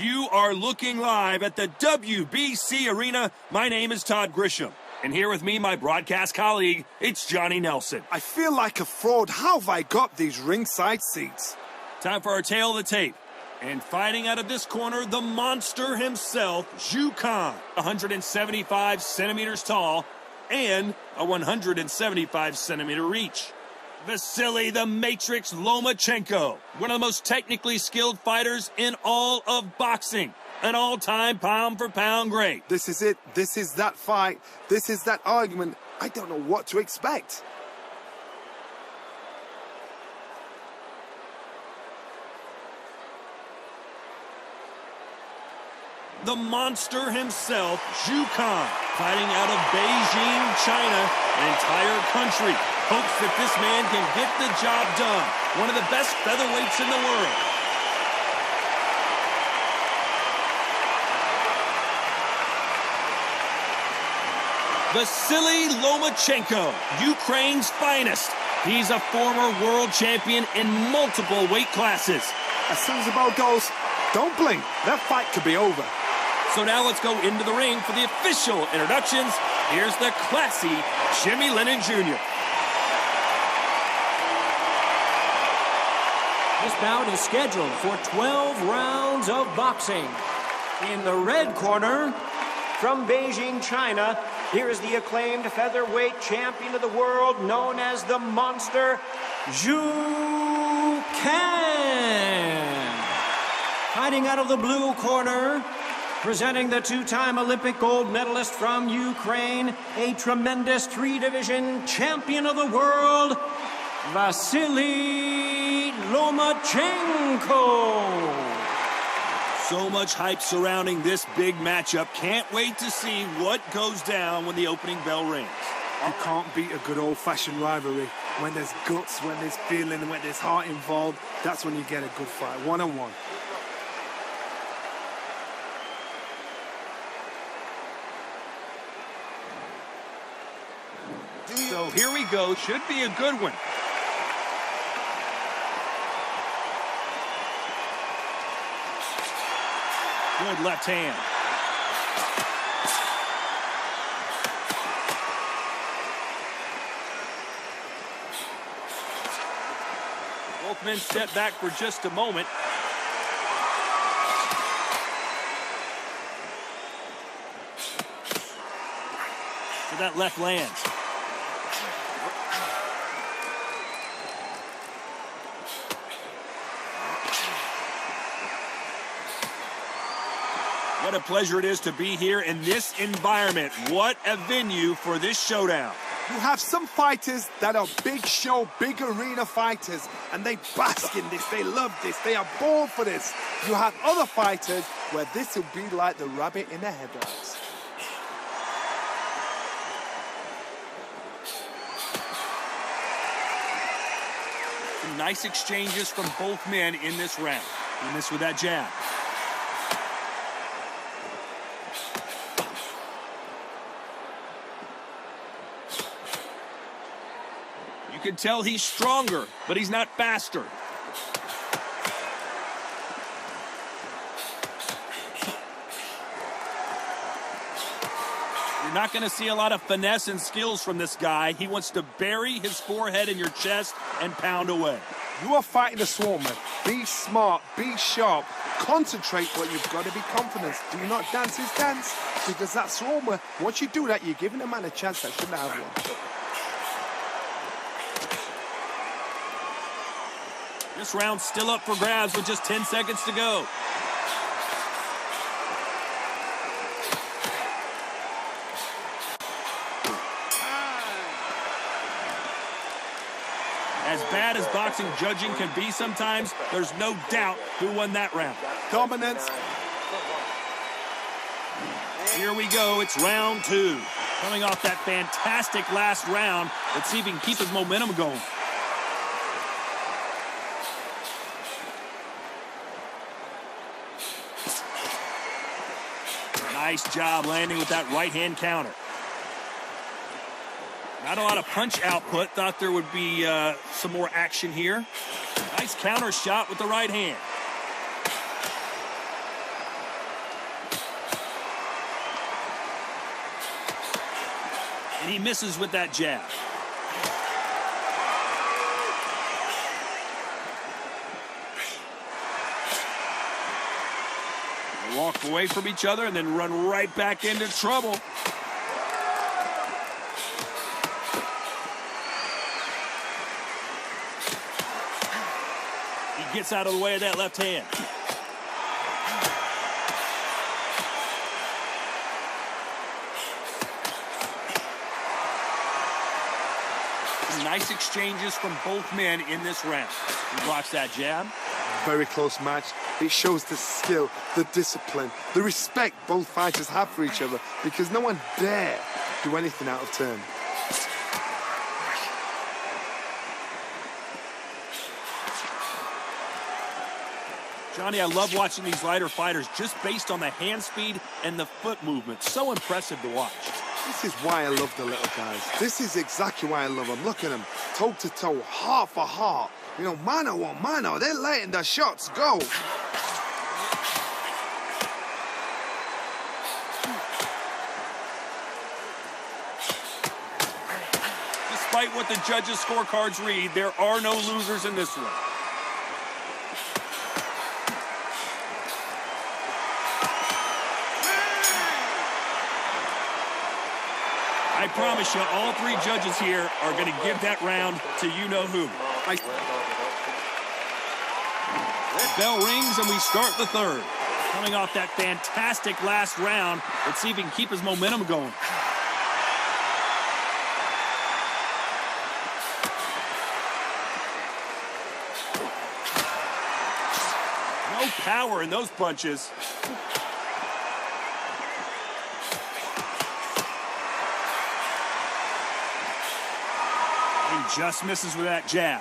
You are looking live at the WBC Arena. My name is Todd Grisham. And here with me, my broadcast colleague, it's Johnny Nelson. I feel like a fraud. How have I got these ringside seats? Time for our tail of the tape. And fighting out of this corner, the monster himself, Zhu Kan. 175 centimeters tall and a 175 centimeter reach. Vasily the Matrix Lomachenko, one of the most technically skilled fighters in all of boxing. An all-time pound-for-pound great. This is it. This is that fight. This is that argument. I don't know what to expect. The monster himself, Zhu Kan, fighting out of Beijing, China, an entire country hopes that this man can get the job done. One of the best featherweights in the world. Vasily Lomachenko, Ukraine's finest. He's a former world champion in multiple weight classes. As soon as the bell goes, don't blink. That fight could be over. So now let's go into the ring for the official introductions. Here's the classy Jimmy Lennon Jr. This bout is scheduled for 12 rounds of boxing. In the red corner, from Beijing, China, here is the acclaimed featherweight champion of the world, known as the Monster, Zhu Kan. Fighting out of the blue corner, presenting the two-time Olympic gold medalist from Ukraine, a tremendous three-division champion of the world, Vasily Lomachenko. So much hype surrounding this big matchup. Can't wait to see what goes down when the opening bell rings. You can't beat a good old-fashioned rivalry. When there's guts, when there's feeling, when there's heart involved, that's when you get a good fight, one-on-one. So here we go. Should be a good one. Good left hand. Both men step back for just a moment. So that left lands. What a pleasure it is to be here in this environment. What a venue for this showdown. You have some fighters that are big show, big arena fighters, and they bask in this, they love this, they are born for this. You have other fighters where this will be like the rabbit in the headlights. Some nice exchanges from both men in this round. And this with that jab. You can tell he's stronger, but he's not faster. You're not going to see a lot of finesse and skills from this guy. He wants to bury his forehead in your chest and pound away. You are fighting a swarmer. Be smart, be sharp, concentrate, but you've got to be confident. Do not dance his dance, because that swarmer, once you do that, you're giving a man a chance that shouldn't have one. This round's still up for grabs with just 10 seconds to go. As bad as boxing judging can be sometimes, there's no doubt who won that round. Dominance. Here we go, it's round two. Coming off that fantastic last round, let's see if he can keep his momentum going. Nice job landing with that right-hand counter. Not a lot of punch output. Thought there would be some more action here. Nice counter shot with the right hand. He misses with that jab. They walk away from each other and then run right back into trouble. He gets out of the way of that left hand. Nice exchanges from both men in this round. He blocks that jab. Very close match. It shows the skill, the discipline, the respect both fighters have for each other, because no one dare do anything out of turn. Johnny, I love watching these lighter fighters just based on the hand speed and the foot movement. So impressive to watch. This is why I love the little guys. This is exactly why I love them. Look at them, toe to toe, heart for heart. You know, mano a mano. They're letting the shots go. Despite what the judges' scorecards read, there are no losers in this one. I promise you, all three judges here are going to give that round to you-know-who. Bell rings, and we start the third. Coming off that fantastic last round, let's see if he can keep his momentum going. No power in those punches. Just misses with that jab.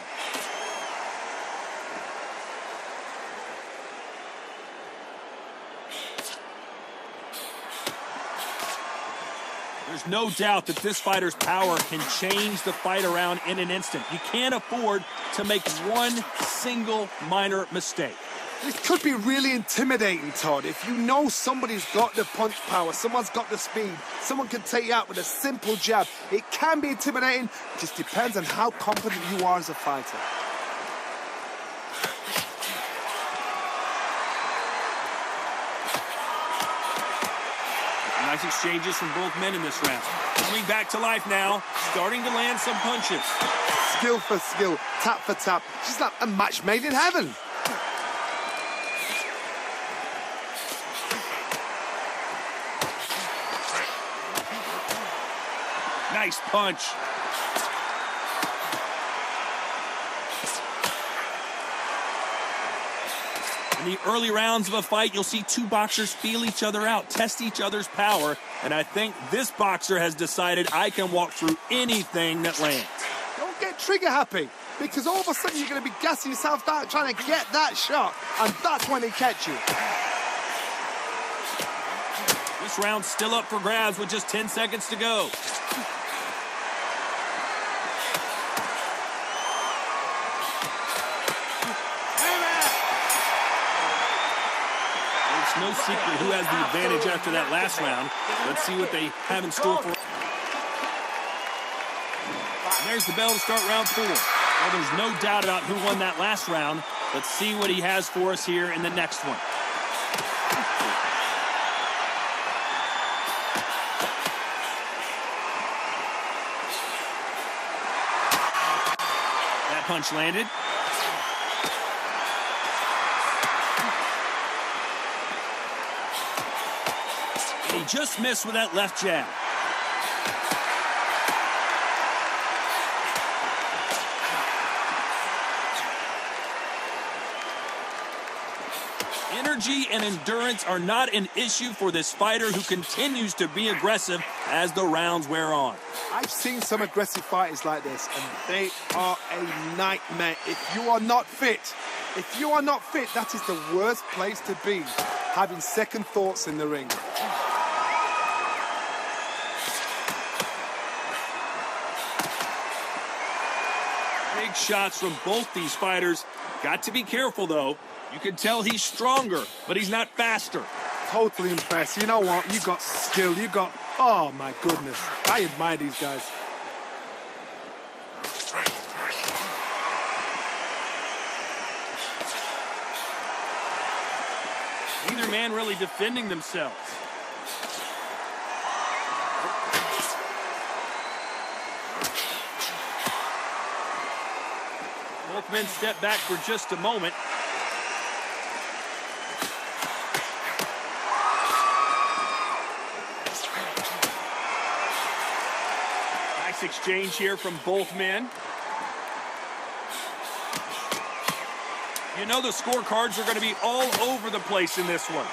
There's no doubt that this fighter's power can change the fight around in an instant. You can't afford to make one single minor mistake. This could be really intimidating, Todd. If you know somebody's got the punch power, someone's got the speed, someone can take you out with a simple jab. It can be intimidating. It just depends on how confident you are as a fighter. Nice exchanges from both men in this round. Coming back to life now, starting to land some punches. Skill for skill, tap for tap. Just like a match made in heaven. Nice punch. In the early rounds of a fight, you'll see two boxers feel each other out, test each other's power, and I think this boxer has decided I can walk through anything that lands. Don't get trigger happy, because all of a sudden you're going to be gassing yourself out trying to get that shot, and that's when they catch you. This round's still up for grabs with just 10 seconds to go. No secret who has the advantage after that last round. Let's see what they have in store for. And there's the bell to start round 4. Well, there's no doubt about who won that last round. Let's see what he has for us here in the next one. That punch landed. He just missed with that left jab. Energy and endurance are not an issue for this fighter who continues to be aggressive as the rounds wear on. I've seen some aggressive fighters like this, and they are a nightmare. If you are not fit, that is the worst place to be, having second thoughts in the ring. Big shots from both these fighters. Got to be careful, though. You can tell he's stronger, but he's not faster. Totally impressed. You know what? You got skill. You got Oh, my goodness. I admire these guys. Neither man really defending themselves. Both men step back for just a moment. Nice exchange here from both men. You know the scorecards are going to be all over the place in this one.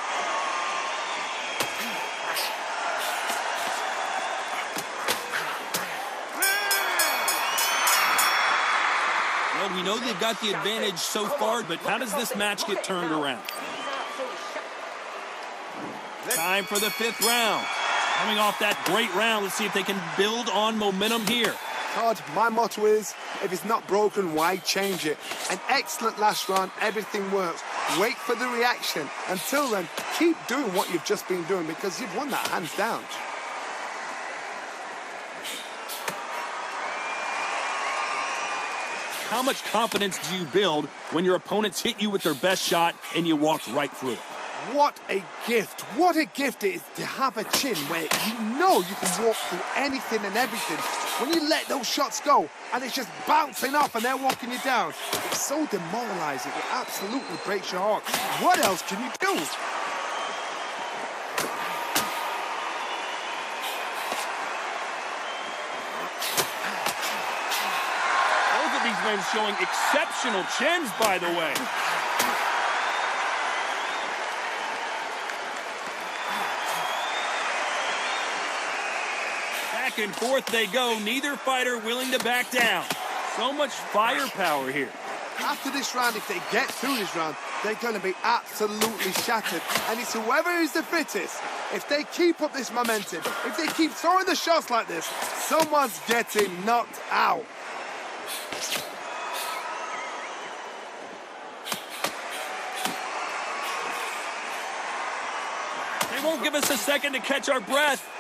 Well, we know they've got the advantage so far, but how does this match get turned around? Time for the 5th round. Coming off that great round, let's see if they can build on momentum here. Todd, my motto is, if it's not broken, why change it? An excellent last round, everything works. Wait for the reaction. Until then, keep doing what you've just been doing because you've won that hands down. How much confidence do you build when your opponents hit you with their best shot and you walk right through it? What a gift. What a gift it is to have a chin where you know you can walk through anything and everything. When you let those shots go and it's just bouncing off and they're walking you down, it's so demoralizing. It absolutely breaks your heart. What else can you do? Both of these men showing exceptional chins, by the way. Back and forth they go, neither fighter willing to back down. So much firepower here. After this round, if they get through this round, they're going to be absolutely shattered. And it's whoever is the fittest. If they keep up this momentum, if they keep throwing the shots like this, someone's getting knocked out. They won't give us a second to catch our breath.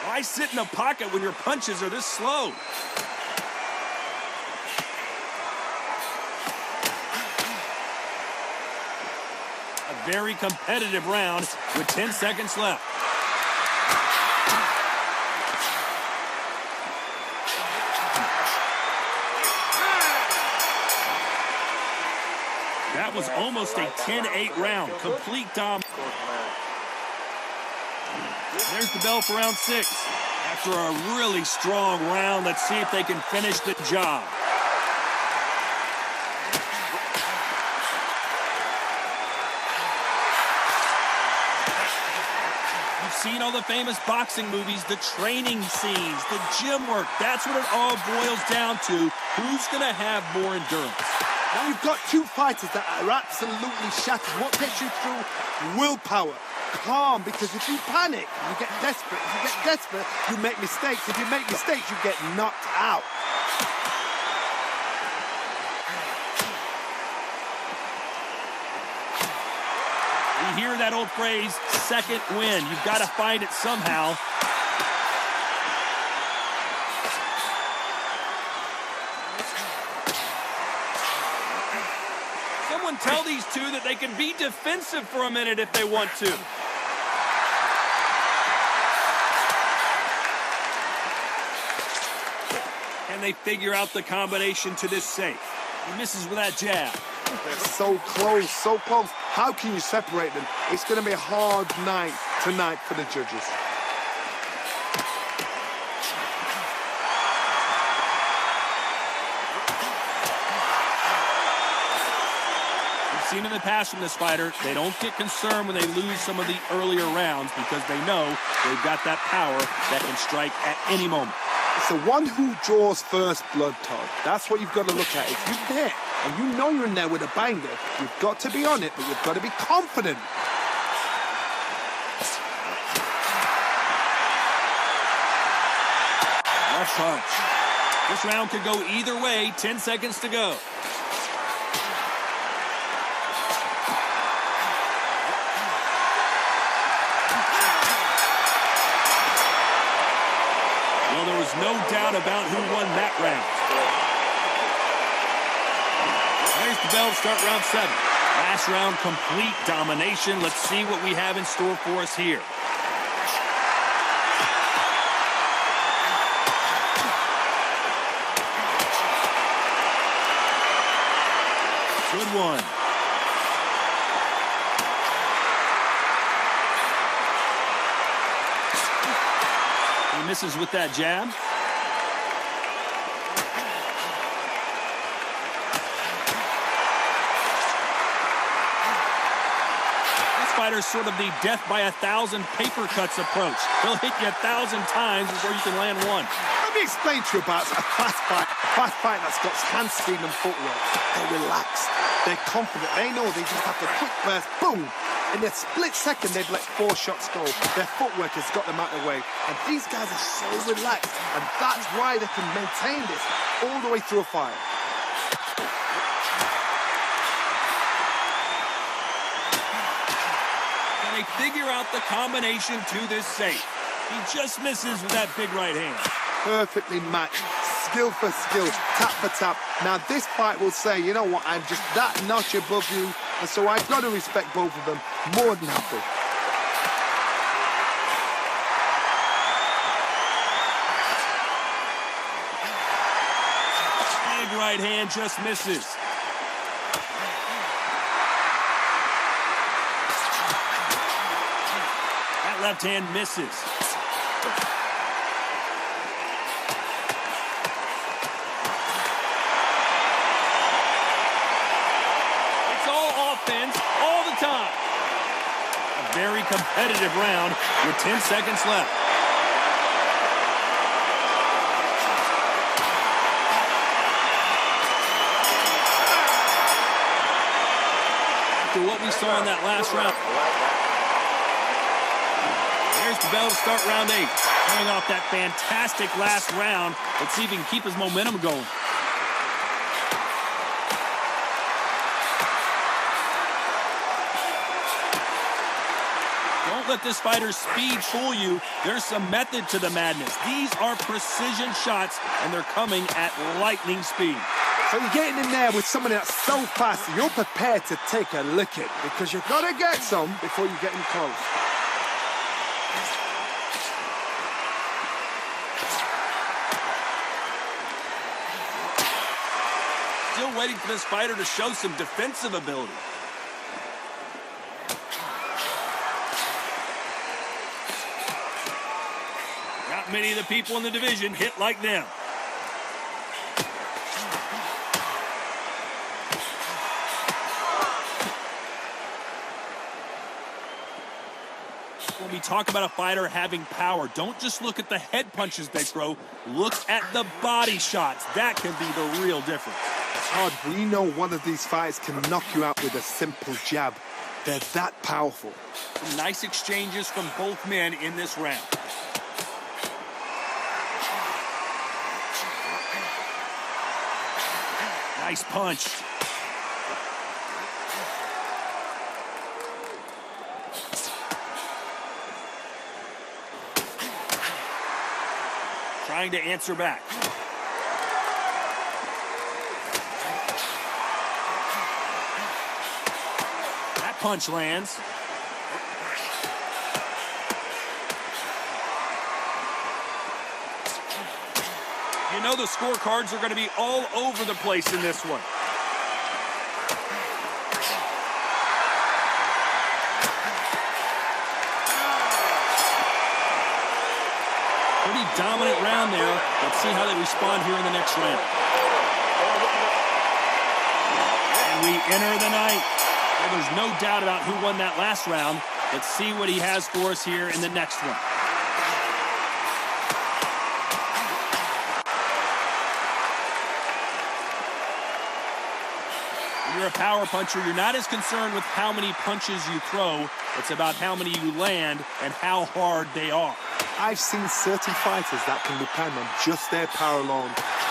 Why sit in a pocket when your punches are this slow? A very competitive round with 10 seconds left. That was almost a 10-8 round. Complete dominance. There's the bell for round 6. After a really strong round, let's see if they can finish the job. You've seen all the famous boxing movies, the training scenes, the gym work. That's what it all boils down to. Who's going to have more endurance? Now you've got two fighters that are absolutely shattered. What gets you through? Willpower. Calm, because if you panic, you get desperate. If you get desperate, you make mistakes. If you make mistakes, you get knocked out. You hear that old phrase, second win. You've got to find it somehow. Someone tell these two that they can be defensive for a minute if they want to. Can they figure out the combination to this safe? He misses with that jab. They're so close, so close. How can you separate them? It's going to be a hard night tonight for the judges. Seen in the past from this fighter, they don't get concerned when they lose some of the earlier rounds because they know they've got that power that can strike at any moment. It's the one who draws first blood, Todd. That's what you've got to look at. If you're there and you know you're in there with a banger, you've got to be on it, but you've got to be confident. Left punch. This round could go either way. 10 seconds to go. There's no doubt about who won that round. There's the bell to start round 7. Last round, complete domination. Let's see what we have in store for us here. Good one. He misses with that jab. Fighter's sort of the death by 1,000 paper cuts approach. He'll hit you 1,000 times before you can land one. Let me explain to you about a fast fight that's got hand speed and footwork. They're relaxed, they're confident, they know they just have to quick burst, boom. In a split second, they've let 4 shots go. Their footwork has got them out of the way. And these guys are so relaxed, and that's why they can maintain this all the way through a fight. They figure out the combination to this safe. He just misses with that big right hand. Perfectly matched, skill for skill, tap for tap. Now this fight will say, you know what, I'm just that notch above you, and so I've got to respect both of them more than happy. Big right hand just misses. Left hand misses. It's all offense all the time. A very competitive round with 10 seconds left. After what we saw in that last round, there's the bell to start round 8. Coming off that fantastic last round, let's see if he can keep his momentum going. Don't let this fighter's speed fool you. There's some method to the madness. These are precision shots, and they're coming at lightning speed. So you're getting in there with someone that's so fast, you're prepared to take a licking because you've got to get some before you get in close. Still waiting for this fighter to show some defensive ability. Not many of the people in the division hit like them. When we talk about a fighter having power, don't just look at the head punches they throw. Look at the body shots. That can be the real difference. Todd, we know one of these fighters can knock you out with a simple jab. They're that powerful. Some nice exchanges from both men in this round. Nice punch. Trying to answer back. That punch lands. You know the scorecards are going to be all over the place in this one. Pretty dominant round there. Let's see how they respond here in the next round. And we enter the night. Well, there's no doubt about who won that last round. Let's see what he has for us here in the next one. When you're a power puncher, you're not as concerned with how many punches you throw. It's about how many you land and how hard they are. I've seen certain fighters that can depend on just their power alone.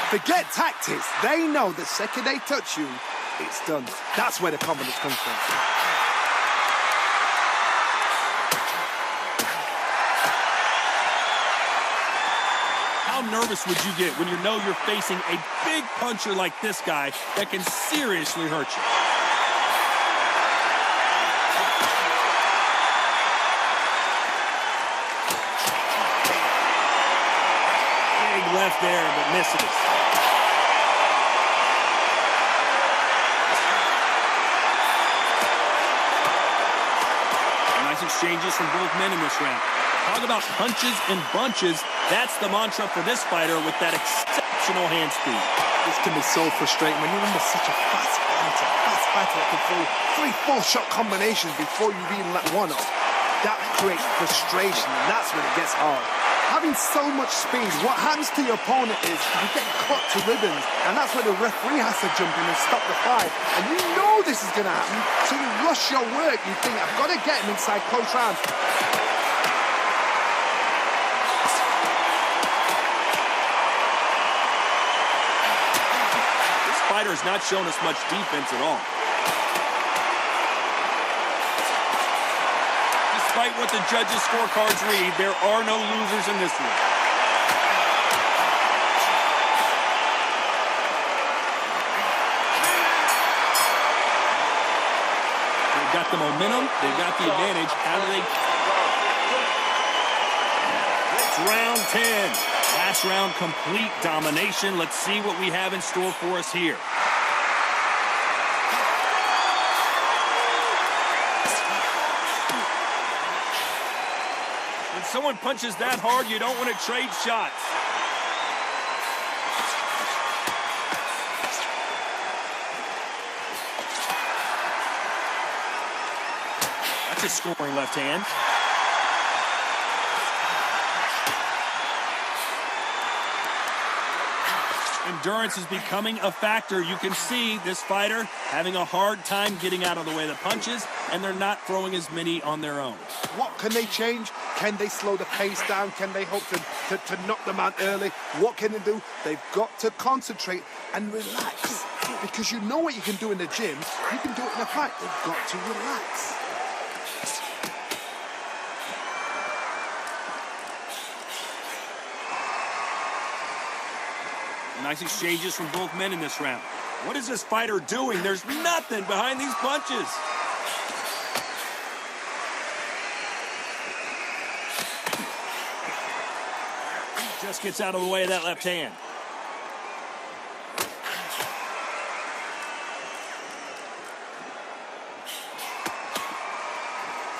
Forget tactics. They know the second they touch you, it's done. That's where the confidence comes from. How nervous would you get when you know you're facing a big puncher like this guy that can seriously hurt you? Big left there, but misses. Nice exchanges from both men in this round. Talk about punches and bunches. That's the mantra for this fighter with that exceptional hand speed. This can be so frustrating when you're under such a fast fighter that can throw 3-4 shot combinations before you even let one off. That creates frustration, and that's when it gets hard. Having so much speed, what happens to your opponent is you get cut to ribbons, and that's where the referee has to jump in and stop the fight. And you know this is going to happen, so you rush your work. You think, I've got to get him inside close rounds. Fighter has not shown us much defense at all. Despite what the judges' scorecards read, there are no losers in this one. They've got the momentum, they've got the advantage. How do they... It's round 10. Last round, complete domination. Let's see what we have in store for us here. When someone punches that hard, you don't want to trade shots. That's a scoring left hand. Endurance is becoming a factor. You can see this fighter having a hard time getting out of the way of the punches, and they're not throwing as many on their own. What can they change? Can they slow the pace down? Can they hope to knock them out early? What can they do? They've got to concentrate and relax. Because you know what you can do in the gym, you can do it in a fight. They've got to relax. Nice exchanges from both men in this round. What is this fighter doing? There's nothing behind these punches. Just gets out of the way of that left hand.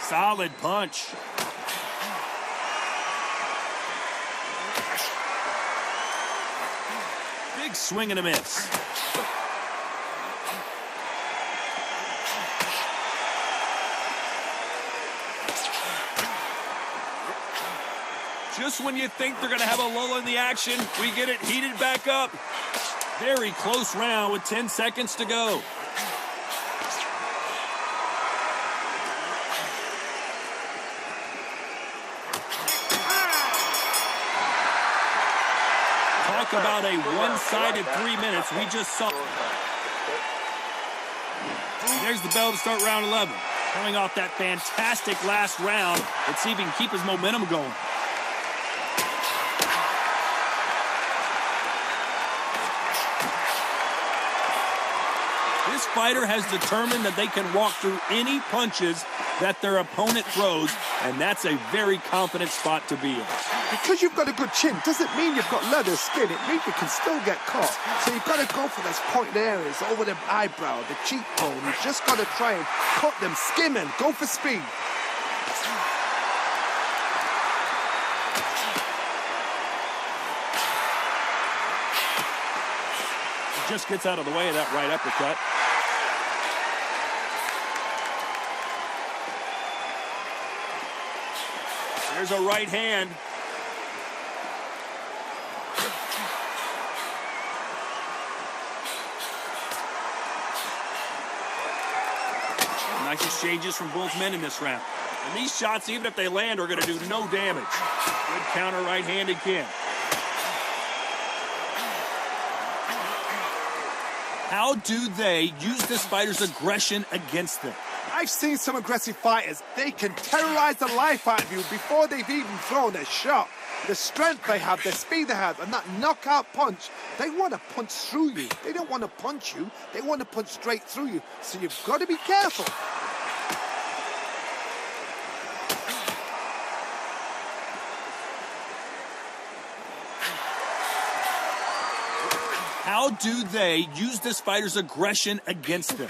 Solid punch. Big swing and a miss. Just when you think they're going to have a lull in the action, we get it heated back up. Very close round with 10 seconds to go. Talk about a one-sided 3 minutes. We just saw. There's the bell to start round 11. Coming off that fantastic last round. Let's see if he can keep his momentum going. This fighter has determined that they can walk through any punches that their opponent throws, and that's a very confident spot to be in. Because you've got a good chin doesn't mean you've got leather skin. It means you can still get caught. So you've got to go for those pointed areas over the eyebrow, the cheekbone. You've just got to try and cut them, skim them, go for speed. He just gets out of the way of that right uppercut. There's a right hand. Nice exchanges from both men in this round. And these shots, even if they land, are going to do no damage. Good counter right-handed kick. How do they use this fighter's aggression against them? I I've seen some aggressive fighters. They can terrorize the life out of you before they've even thrown a shot. The strength they have, the speed they have, and that knockout punch, they want to punch through you. They don't want to punch you. They want to punch straight through you. So you've got to be careful. How do they use this fighter's aggression against them?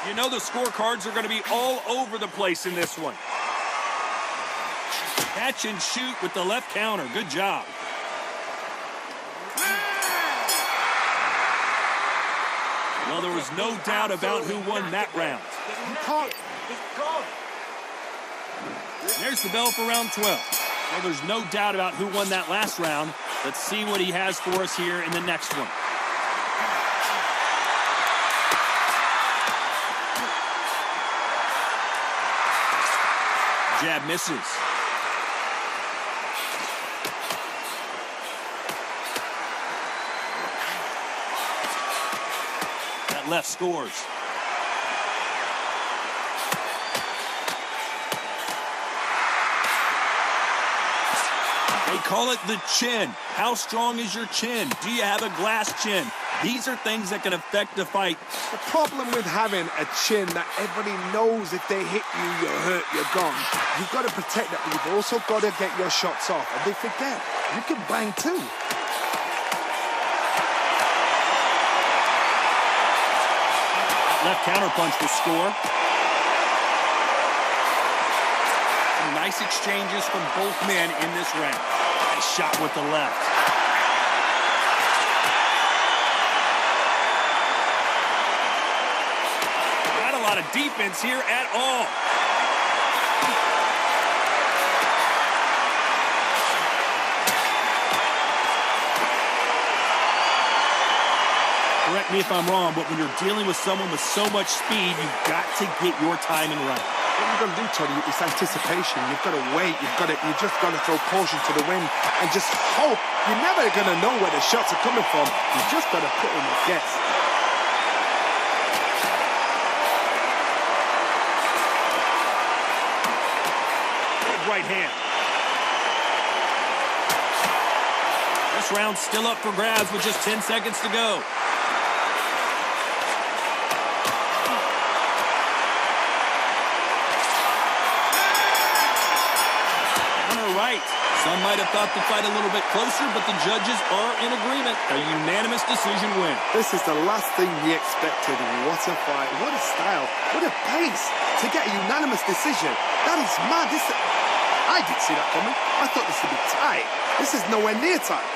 You know the scorecards are going to be all over the place in this one. Catch and shoot with the left counter. Good job. Well, there was no doubt about who won that round. There's the bell for round 12. Well, there's no doubt about who won that last round. Let's see what he has for us here in the next one. Jab misses. That left scores. They call it the chin. How strong is your chin? Do you have a glass chin? These are things that can affect the fight. The problem with having a chin that everybody knows if they hit you, you're hurt, you're gone. You've got to protect that, but you've also got to get your shots off. And they forget, you can bang too. Left counter punch will score. Some nice exchanges from both men in this round. Nice shot with the left. Not a lot of defense here at all. Correct me if I'm wrong, but when you're dealing with someone with so much speed, you've got to get your timing right. What you've got to do, Tony, is anticipation. You've got to wait. You just got to throw caution to the wind and just hope. You're never going to know where the shots are coming from. You just got to put in a guess. Good right hand. This round's still up for grabs with just 10 seconds to go. Right. Some might have thought the fight a little bit closer, but the judges are in agreement. A unanimous decision win. This is the last thing we expected. What a fight. What a style. What a pace to get a unanimous decision. That is mad. I didn't see that coming. I thought this would be tight. This is nowhere near tight.